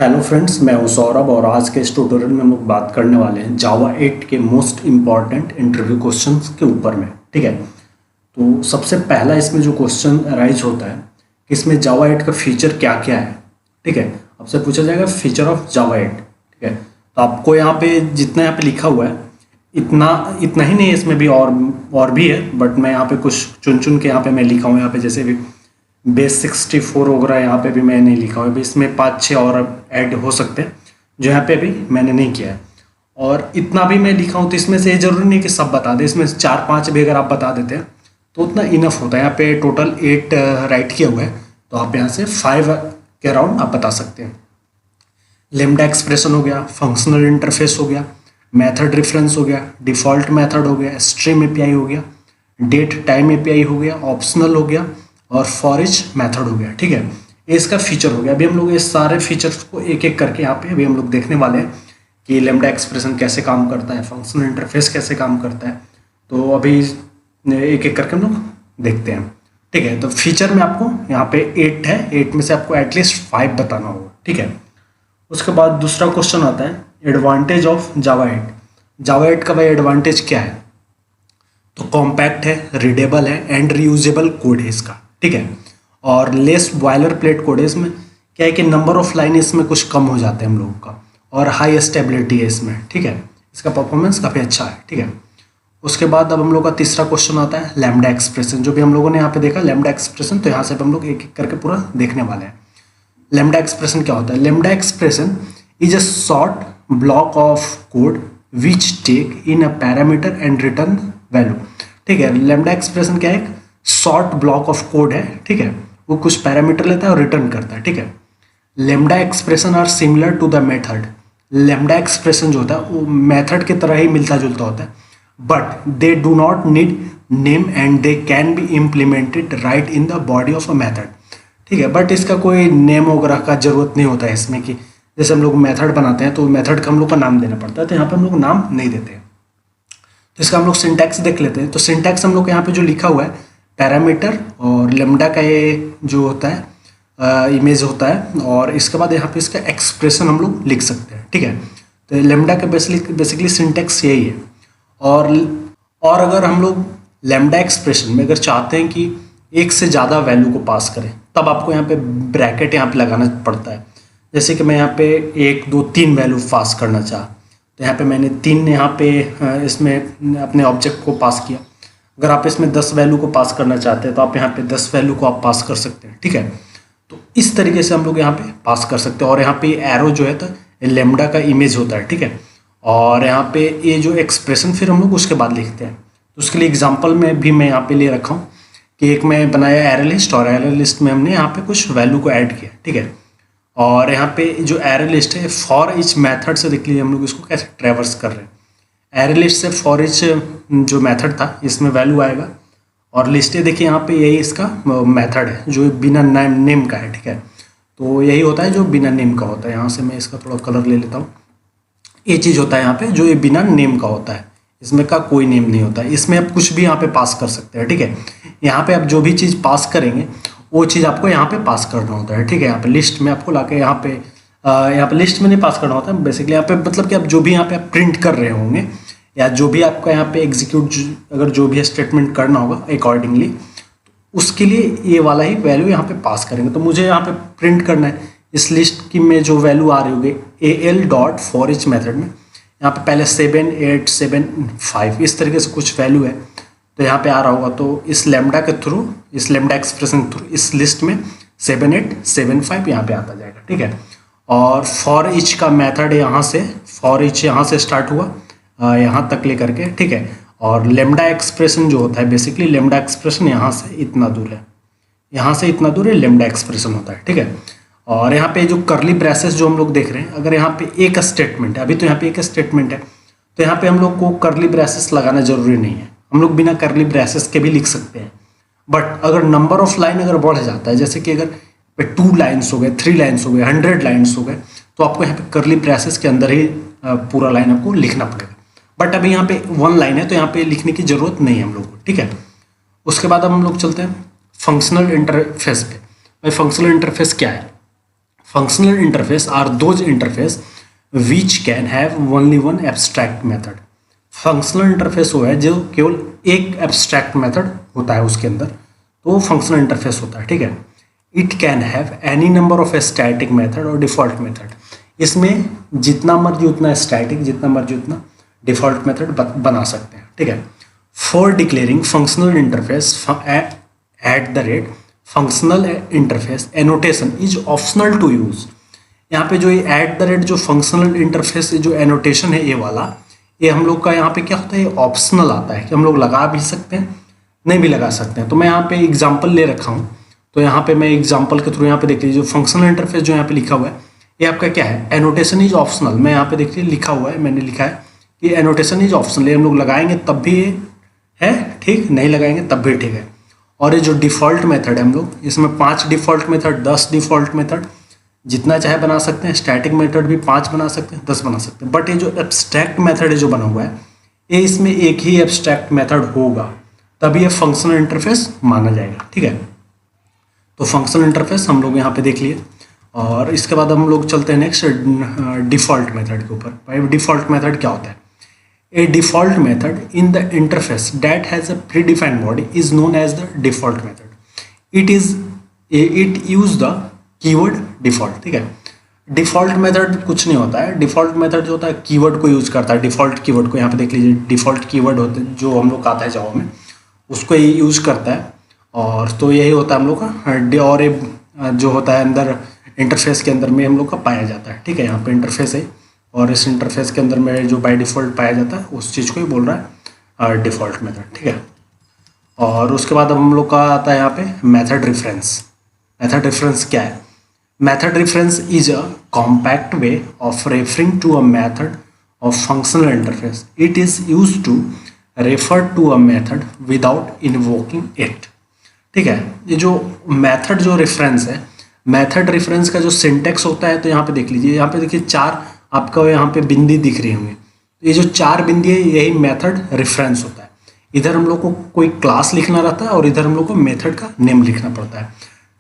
Hello friends, मैं हूं सौरभ और आज के इस ट्यूटोरियल में हम लोग बात करने वाले हैं जावा 8 के मोस्ट इम्पॉर्टेंट इंटरव्यू क्वेश्चंस के ऊपर में। ठीक है, तो सबसे पहला इसमें जो क्वेश्चन अराइज होता है कि इसमें जावा 8 का फीचर क्या क्या है। ठीक है, आपसे पूछा जाएगा फीचर ऑफ जावा 8। ठीक है, तो आपको यहाँ पे जितना यहाँ पे लिखा हुआ है इतना इतना ही नहीं है, इसमें भी और भी है, बट मैं यहाँ पे कुछ चुन चुन के यहाँ पे मैं लिखा हूँ। यहाँ पे जैसे भी बेस 64 वगैरह यहाँ पे भी मैं नहीं लिखा हूँ, इसमें 5-6 और ऐड हो सकते हैं जो यहाँ पे भी मैंने नहीं किया है। और इतना भी मैं लिखा हूँ तो इसमें से ये जरूरी नहीं कि सब बता दें, इसमें से 4-5 भी अगर आप बता देते हैं तो उतना इनफ होता है। यहाँ पे टोटल 8 राइट किया हुआ है, तो आप यहाँ से 5 के अराउंड आप बता सकते हैं। लेमडा एक्सप्रेशन हो गया, फंक्शनल इंटरफेस हो गया, मेथड रेफरेंस हो गया, डिफ़ॉल्ट मेथड हो गया, स्ट्रीम एपीआई हो गया, डेट टाइम एपीआई हो गया, ऑप्शनल हो गया और फॉर ईच मेथड हो गया। ठीक है, ये इसका फीचर हो गया। अभी हम लोग इस सारे फीचर्स को एक एक करके यहाँ पे अभी हम लोग देखने वाले हैं कि लेमडा एक्सप्रेशन कैसे काम करता है, फंक्शनल इंटरफेस कैसे काम करता है। तो अभी एक एक करके हम लोग देखते हैं। ठीक है, तो फीचर में आपको यहाँ पे 8 है, 8 में से आपको एटलीस्ट 5 बताना होगा। ठीक है, उसके बाद दूसरा क्वेश्चन आता है एडवांटेज ऑफ जावा 8। जावा 8 का भाई एडवांटेज क्या है? तो कॉम्पैक्ट है, रीडेबल है एंड रीयूजेबल कोड है इसका। ठीक है, और लेस बॉयलर प्लेट कोड है। इसमें क्या है कि नंबर ऑफ लाइन इसमें कुछ कम हो जाते हैं हम लोगों का, और हाई स्टेबिलिटी है इसमें। ठीक है, इसका परफॉर्मेंस काफ़ी अच्छा है। ठीक है, उसके बाद अब हम लोग का तीसरा क्वेश्चन आता है लैम्डा एक्सप्रेशन। जो भी हम लोगों ने यहाँ पे देखा लैम्डा एक्सप्रेशन, तो यहाँ से हम लोग एक एक करके पूरा देखने वाले हैं। लैम्डा एक्सप्रेशन क्या होता है? Lambda expression is a short block of code which take in a parameter and return value. ठीक है, लैम्डा एक्सप्रेशन क्या है? शॉर्ट ब्लॉक ऑफ कोड है। ठीक है, वो कुछ पैरामीटर लेता है और रिटर्न करता है। ठीक है, lambda expression are similar to the method. Lambda expression जो होता है वो मेथड की तरह ही मिलता जुलता होता है, but they do not need name and they can be implemented right in the body of a method. ठीक है, बट इसका कोई नेम वगैरह का जरूरत नहीं होता है इसमें, कि जैसे हम लोग मेथड बनाते हैं तो मेथड का हम लोग का नाम देना पड़ता है, तो यहाँ पे हम लोग नाम नहीं देते हैं। तो इसका हम लोग सिंटैक्स देख लेते हैं। तो सिंटैक्स हम लोग यहाँ पे जो लिखा हुआ है पैरामीटर और लेमडा का ये जो होता है इमेज होता है, और इसके बाद यहाँ पे इसका एक्सप्रेशन हम लोग लिख सकते हैं। ठीक है, तो लेमडा का बेसिकली सिंटैक्स यही है। और अगर हम लोग लेमडा एक्सप्रेशन में अगर चाहते हैं कि एक से ज़्यादा वैल्यू को पास करें, तब आपको यहाँ पे ब्रैकेट यहाँ पे लगाना पड़ता है। जैसे कि मैं यहाँ पे 1 2 3 वैल्यू पास करना चाहा, तो यहाँ पे मैंने 3 यहाँ पे इसमें अपने ऑब्जेक्ट को पास किया। अगर आप इसमें 10 वैल्यू को पास करना चाहते हैं तो आप यहाँ पे 10 वैल्यू को आप पास कर सकते हैं। ठीक है, तो इस तरीके से हम लोग यहाँ पे पास कर सकते हैं। और यहाँ पे एरो जो है तो लेमडा का इमेज होता है। ठीक है, और यहाँ पे ये जो एक्सप्रेशन फिर हम लोग उसके बाद लिखते हैं। तो उसके लिए एग्जाम्पल में भी मैं यहाँ पे ले रखा हूँ कि एक मैं बनाया एरे लिस्ट, और एरे लिस्ट में हमने यहाँ पे कुछ वैल्यू को ऐड किया। ठीक है, और यहाँ पे जो एरे लिस्ट है फॉर ईच मेथड से देख लीजिए हम लोग इसको कैसे ट्रेवर्स कर रहे हैं। एरे लिस्ट से फॉर ईच जो मेथड था इसमें वैल्यू आएगा, और लिस्टें देखिए यहाँ पे यही इसका मेथड है जो बिना नेम का है। ठीक है, तो यही होता है जो बिना नेम का होता है। यहाँ से मैं इसका थोड़ा कलर ले लेता हूँ। ये चीज़ होता है यहाँ पे जो ये बिना नेम का होता है, इसमें का कोई नेम नहीं होता है। इसमें आप कुछ भी यहाँ पे पास कर सकते हैं। ठीक है, यहाँ पे आप जो भी चीज़ पास करेंगे वो चीज़ आपको यहाँ पे पास करना होता है। ठीक है, यहाँ पे लिस्ट में आपको लाके यहाँ पे लिस्ट में नहीं पास करना होता है। बेसिकली यहाँ पे मतलब कि आप जो भी यहाँ पे आप प्रिंट कर रहे होंगे, या जो भी आपका यहाँ पे एग्जीक्यूट अगर जो भी स्टेटमेंट करना होगा अकॉर्डिंगली, उसके लिए ये वाला ही वैल्यू यहाँ पे पास करेंगे। तो मुझे यहाँ पे प्रिंट करना है इस लिस्ट की में जो वैल्यू आ रही होगी AL dot for each method में, यहाँ पे पहले 7 8 7 5 इस तरीके से कुछ वैल्यू है, तो यहाँ पे आ रहा होगा। तो इस लेमडा के थ्रू, इस लेमडा एक्सप्रेशन के थ्रू इस लिस्ट में 7 8 7 5 यहाँ पे आता जाएगा। ठीक है, और फॉर ईच का मेथड यहाँ से, फॉर ईच यहाँ से स्टार्ट हुआ यहाँ तक लेकर के। ठीक है, और लेमडा एक्सप्रेशन जो होता है बेसिकली लेमडा एक्सप्रेशन यहाँ से इतना दूर है, यहाँ से इतना दूर है लेमडा एक्सप्रेशन होता है। ठीक है, और यहाँ पे जो करली ब्रेसेस जो हम लोग देख रहे हैं, अगर यहाँ पे एक स्टेटमेंट है, अभी तो यहाँ पे एक स्टेटमेंट है, तो यहाँ पे हम लोग को करली ब्रेसेस लगाना जरूरी नहीं है। हम लोग बिना करली ब्रेसेस के भी लिख सकते हैं। बट अगर नंबर ऑफ लाइन अगर बढ़ जाता है, जैसे कि अगर 2 लाइन्स हो गए, 3 लाइन्स हो गए, 100 लाइन्स हो गए, तो आपको यहाँ पे करली ब्रेसेस के अंदर ही पूरा लाइन आपको लिखना पड़ेगा। बट अभी यहाँ पे 1 लाइन है तो यहाँ पे लिखने की जरूरत नहीं है हम लोग को। ठीक है, उसके बाद अब हम लोग चलते हैं फंक्शनल इंटरफेस पे। भाई फंक्शनल इंटरफेस क्या है? Functional interface are those interface which can have only one abstract method. Functional interface वो है जो केवल एक एब्स्ट्रैक्ट मेथड होता है उसके अंदर, तो वो फंक्शनल इंटरफेस होता है, ठीक है। It can have any number of static method और डिफ़ॉल्ट मेथड। इसमें जितना मर्जी उतना स्टैटिक, जितना मर्जी उतना डिफ़ॉल्ट मेथड बना सकते हैं, ठीक है। For declaring functional interface at the rate functional interface annotation is optional to use. यहाँ पे जो ये एट द रेट जो फंक्शनल इंटरफेस जो एनोटेशन है ये वाला, ये हम लोग का यहाँ पे क्या होता है, ऑप्शनल आता है कि हम लोग लगा भी सकते हैं, नहीं भी लगा सकते हैं। तो मैं यहाँ पे एग्जांपल ले रखा हूँ, तो यहाँ पे मैं एग्जांपल के थ्रू यहाँ पे देख लीजिए, जो फंक्शनल इंटरफेस जो यहाँ पे लिखा हुआ है ये आपका क्या है, एनोटेशन इज ऑप्शनल। मैं यहाँ पे देखिए लिखा हुआ है, मैंने लिखा है कि एनोटेशन इज ऑप्शनल, ये हम लोग लगाएंगे तब भी है ठीक, नहीं लगाएंगे तब भी ठीक है। और ये जो डिफ़ॉल्ट मेथड है हम लोग, इसमें 5 डिफ़ॉल्ट मेथड, 10 डिफ़ॉल्ट मेथड जितना चाहे बना सकते हैं। स्टैटिक मेथड भी 5 बना सकते हैं, 10 बना सकते हैं। बट ये जो एब्स्ट्रैक्ट मेथड है जो बना हुआ है, ये इसमें एक ही एब्स्ट्रैक्ट मेथड होगा, तभी ये फंक्शनल इंटरफेस माना जाएगा, ठीक है। तो फंक्शनल इंटरफेस हम लोग यहाँ पे देख लिए, और इसके बाद हम लोग चलते हैं नेक्स्ट डिफ़ॉल्ट मेथड के ऊपर। भाई डिफ़ॉल्ट मेथड क्या होता है? A default method in the interface that has a predefined body is known as the default method. It use the keyword default, ठीक है। डिफ़ॉल्ट मेथड कुछ नहीं होता है, डिफ़ॉल्ट मेथड जो होता है कीवर्ड को यूज़ करता है, डिफ़ॉल्ट कीवर्ड को। यहाँ पे देख लीजिए, डिफ़ॉल्ट कीवर्ड होते हैं जो हम लोग आता है जावा में, उसको ये यूज़ करता है। और तो यही होता है हम लोग का, और ये जो होता है अंदर इंटरफेस के अंदर में हम लोग का पाया जाता है, ठीक है। यहाँ पे इंटरफेस है, और इस इंटरफेस के अंदर में जो बाय डिफ़ॉल्ट पाया जाता है उस चीज़ को ही बोल रहा है डिफ़ॉल्ट मेथड, ठीक है। और उसके बाद अब हम लोग का आता है यहाँ पे मेथड रेफरेंस। मेथड रेफरेंस क्या है? Method reference is a compact way of referring to a method of functional interface. It is use to refer to a method without invoking it, ठीक है। ये जो मेथड जो रेफरेंस है, method reference का जो सिंटेक्स होता है, तो यहाँ पे देख लीजिए, यहाँ पे देखिए 4 आपका यहाँ पे बिंदी दिख रही होंगी। तो ये जो 4 बिंदी है यही मेथड रेफरेंस होता है। इधर हम लोग को कोई क्लास लिखना रहता है और इधर हम लोग को मेथड का नेम लिखना पड़ता है,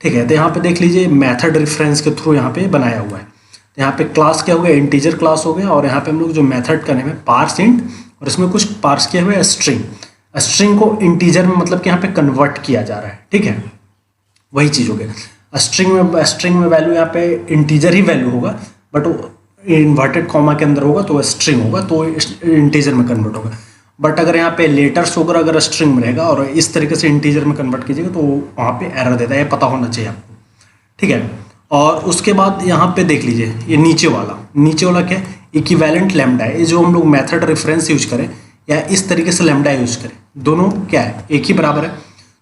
ठीक है। तो यहाँ पे देख लीजिए मेथड रेफरेंस के थ्रू यहाँ पे बनाया हुआ है। तो यहाँ पे क्लास क्या हो गया, इंटीजर क्लास हो गया, और यहाँ पे हम लोग जो मेथड का नेम है पार्स इंट, और इसमें कुछ पार्स किए हुए स्ट्रिंग। स्ट्रिंग को इंटीजर में मतलब कि यहाँ पे कन्वर्ट किया जा रहा है, ठीक है, वही चीज़ हो गया। स्ट्रिंग में वैल्यू यहाँ पे इंटीजर ही वैल्यू होगा, बट वो इन्वर्टेड कॉमा के अंदर होगा तो वह स्ट्रिंग होगा, तो इंटीजर में कन्वर्ट होगा। बट अगर यहाँ पे लेटर्स होगा, अगर स्ट्रिंग में रहेगा और इस तरीके से इंटीजर में कन्वर्ट कीजिएगा तो वहाँ पे एरर देता है, ये पता होना चाहिए आपको, ठीक है। और उसके बाद यहाँ पे देख लीजिए, ये नीचे वाला क्या है, इक्विवेलेंट लैम्डा है। ये जो हम लोग मेथड रेफरेंस यूज करें या इस तरीके से लैम्डा यूज करें, दोनों क्या है, एक ही बराबर है।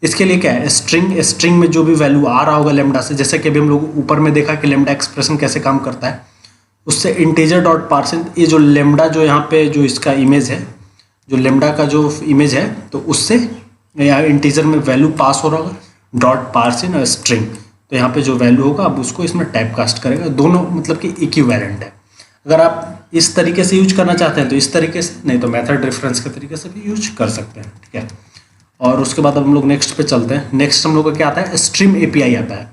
इसके लिए क्या है, स्ट्रिंग में जो भी वैल्यू आ रहा होगा लैम्डा से, जैसे कि अभी हम लोग ऊपर में देखा कि लैम्डा एक्सप्रेशन कैसे काम करता है, उससे इंटीजर डॉट पार्सेंट, ये जो लैम्डा जो यहाँ पे जो इसका इमेज है, जो लैम्डा का जो इमेज है, तो उससे यहाँ इंटीजर में वैल्यू पास हो रहा होगा, डॉट पार्सेंट और स्ट्रिंग, तो यहाँ पे जो वैल्यू होगा अब उसको इसमें टाइप कास्ट करेगा। दोनों मतलब कि इक्विवेलेंट है। अगर आप इस तरीके से यूज करना चाहते हैं तो इस तरीके से, नहीं तो मेथड रेफरेंस के तरीके से भी यूज कर सकते हैं, ठीक है। और उसके बाद अब हम लोग नेक्स्ट पे चलते हैं। नेक्स्ट हम लोग का क्या आता है, स्ट्रीम एपीआई आता है।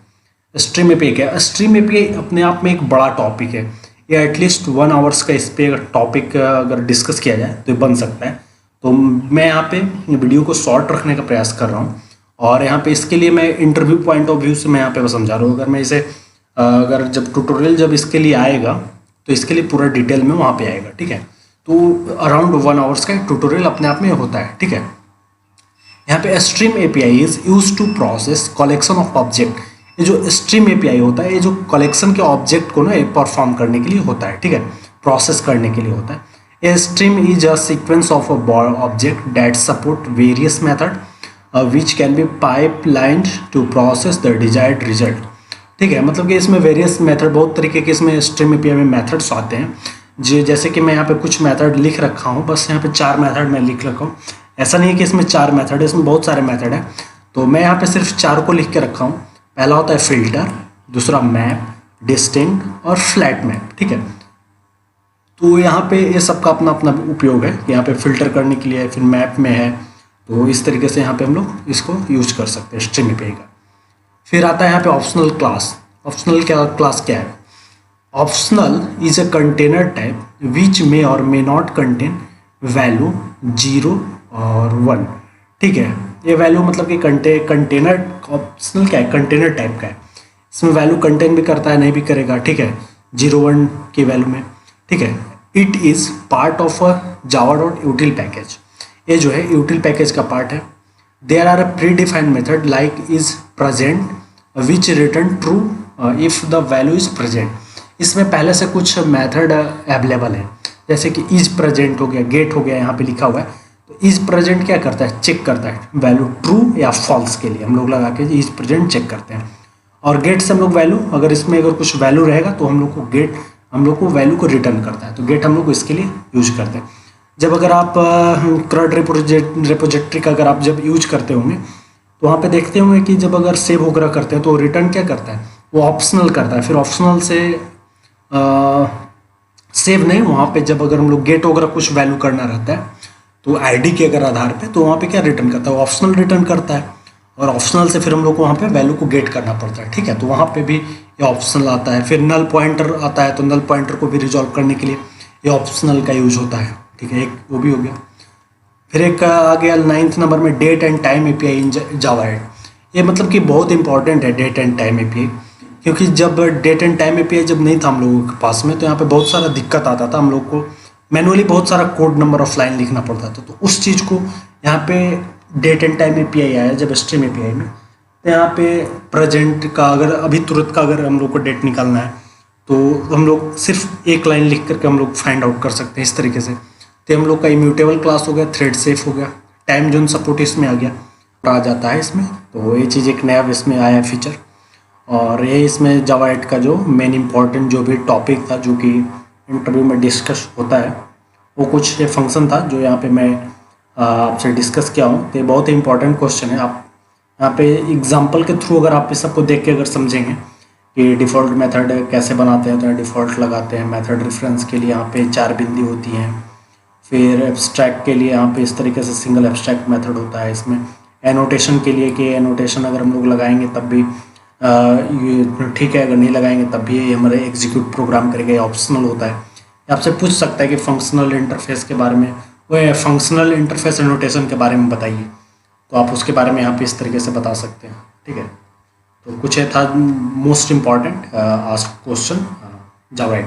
स्ट्रीम एपीआई क्या है? स्ट्रीम एपीआई अपने आप में एक बड़ा टॉपिक है, ये एटलीस्ट 1 आवर्स का इस पर टॉपिक अगर डिस्कस किया जाए तो बन सकता है। तो मैं यहाँ पे वीडियो को शॉर्ट रखने का प्रयास कर रहा हूँ, और यहाँ पे इसके लिए मैं इंटरव्यू पॉइंट ऑफ व्यू से मैं यहाँ पे समझा रहा हूँ। अगर मैं इसे अगर जब ट्यूटोरियल जब इसके लिए आएगा तो इसके लिए पूरा डिटेल में वहाँ पे आएगा, ठीक है। तो अराउंड 1 आवर्स का ट्यूटोरियल अपने आप में होता है, ठीक है। यहाँ पे stream API is use to process collection of object. ये जो स्ट्रीम एपीआई होता है, ये जो कलेक्शन के ऑब्जेक्ट को ना परफॉर्म करने के लिए होता है, ठीक है, प्रोसेस करने के लिए होता है। A stream is a sequence of object that support various method which can be pipelined to process the desired result, ठीक है। मतलब कि इसमें वेरियस मेथड, बहुत तरीके के इसमें स्ट्रीम एपीआई में मेथड्स आते हैं। जैसे कि मैं यहाँ पे कुछ मेथड लिख रखा हूँ, बस यहाँ पे 4 मेथड मैं लिख रखा हूँ। ऐसा नहीं है कि इसमें 4 मेथड है, इसमें बहुत सारे मेथड है, तो मैं यहाँ पे सिर्फ 4 को लिख के रखा हूँ। पहला होता है फिल्टर, दूसरा मैप, डिस्टिंक्ट और फ्लैट मैप, ठीक है। तो यहाँ पे ये सबका अपना अपना उपयोग है। यहाँ पे फिल्टर करने के लिए, फिर मैप में है, तो इस तरीके से यहाँ पे हम लोग इसको यूज कर सकते हैं स्ट्रीम एपीआई का। फिर आता है यहाँ पे ऑप्शनल क्लास। ऑप्शनल क्लास क्या है? Optional is a container type which may or may not contain value 0 और 1। ठीक है, ये वैल्यू मतलब कि कंटेनर ऑप्शनल क्या है, कंटेनर टाइप का है। इसमें वैल्यू कंटेन भी करता है, नहीं भी करेगा। ठीक है, 0 1 की वैल्यू में। ठीक है, it is part of a Java dot util package. ये जो है यूटिल पैकेज का पार्ट है। There are a predefined method like is present which return true if the value is present. इसमें पहले से कुछ मेथड अवेलेबल है, जैसे कि इज प्रेजेंट हो गया, गेट हो गया, यहाँ पे लिखा हुआ है। तो इज प्रेजेंट क्या करता है, चेक करता है वैल्यू ट्रू या फॉल्स के लिए हम लोग लगा के इज प्रेजेंट चेक करते हैं। और गेट से हम लोग वैल्यू, अगर इसमें अगर कुछ वैल्यू रहेगा तो हम लोग को गेट हम लोग को वैल्यू को रिटर्न करता है। तो गेट हम लोग को इसके लिए यूज करते हैं। जब अगर आप क्रड रिपोजिटरी का अगर आप जब यूज करते होंगे तो वहाँ पे देखते होंगे कि जब अगर सेव वगैरह करते हैं तो रिटर्न क्या करता है, वो ऑप्शनल करता है। फिर ऑप्शनल से सेव नहीं, वहाँ पे जब अगर हम लोग गेट वगैरह कुछ वैल्यू करना रहता है तो आईडी के अगर आधार पे, तो वहाँ पे क्या रिटर्न करता है, ऑप्शनल रिटर्न करता है। और ऑप्शनल से फिर हम लोग को वहाँ पे वैल्यू को गेट करना पड़ता है। ठीक है, तो वहाँ पे भी ये ऑप्शनल आता है। फिर नल पॉइंटर आता है, तो नल पॉइंटर को भी रिजॉल्व करने के लिए ये ऑप्शनल का यूज होता है। ठीक है, एक वो भी हो गया। फिर एक आ गया 9th नंबर में डेट एंड टाइम एपीआई इन जावा 8। ये मतलब कि बहुत इंपॉर्टेंट है डेट एंड टाइम एपीआई, क्योंकि जब डेट एंड टाइम एपीआई जब नहीं था हम लोगों के पास में, तो यहाँ पे बहुत सारा दिक्कत आता था। हम लोग को मैनुअली बहुत सारा कोड नंबर ऑफ लाइन लिखना पड़ता था। तो उस चीज़ को यहाँ पे डेट एंड टाइम एपीआई आया जब स्ट्रीम एपीआई में, तो यहाँ पे प्रेजेंट का अगर अभी तुरंत का अगर हम लोग को डेट निकालना है तो हम लोग सिर्फ एक लाइन लिख करके हम लोग फाइंड आउट कर सकते हैं इस तरीके से। तो हम लोग का इम्यूटेबल क्लास हो गया, थ्रेड सेफ हो गया, टाइम जोन सपोर्ट इसमें आ गया, आ जाता है इसमें। तो ये चीज़ एक नया इसमें आया है फीचर। और ये इसमें जावा 8 का जो मेन इंपॉर्टेंट जो भी टॉपिक था जो कि इंटरव्यू में डिस्कस होता है, वो कुछ ये फंक्शन था जो यहाँ पे मैं आपसे डिस्कस किया हूँ। तो ये बहुत ही इंपॉर्टेंट क्वेश्चन है। आप यहाँ पे एग्जांपल के थ्रू अगर आप इस सबको देख के अगर समझेंगे कि डिफ़ॉल्ट मेथड कैसे बनाते हैं, तो डिफ़ॉल्ट लगाते हैं। मेथड रेफरेंस के लिए यहाँ पे 4 बिंदी होती हैं। फिर एब्स्ट्रैक्ट के लिए यहाँ पे इस तरीके से सिंगल एब्स्ट्रैक्ट मेथड होता है। इसमें एनोटेशन के लिए कि एनोटेशन अगर हम लोग लगाएंगे तब भी ये ठीक है, अगर नहीं लगाएंगे तब भी ये हमारे एग्जीक्यूट प्रोग्राम करेगा। ये ऑप्शनल होता है। आपसे पूछ सकता है कि फंक्शनल इंटरफेस के बारे में, वो फंक्शनल इंटरफेस एनोटेशन के बारे में बताइए, तो आप उसके बारे में यहाँ पे इस तरीके से बता सकते हैं। ठीक है, तो कुछ ये था मोस्ट इम्पॉर्टेंट आस्क्ड क्वेश्चन जावा 8।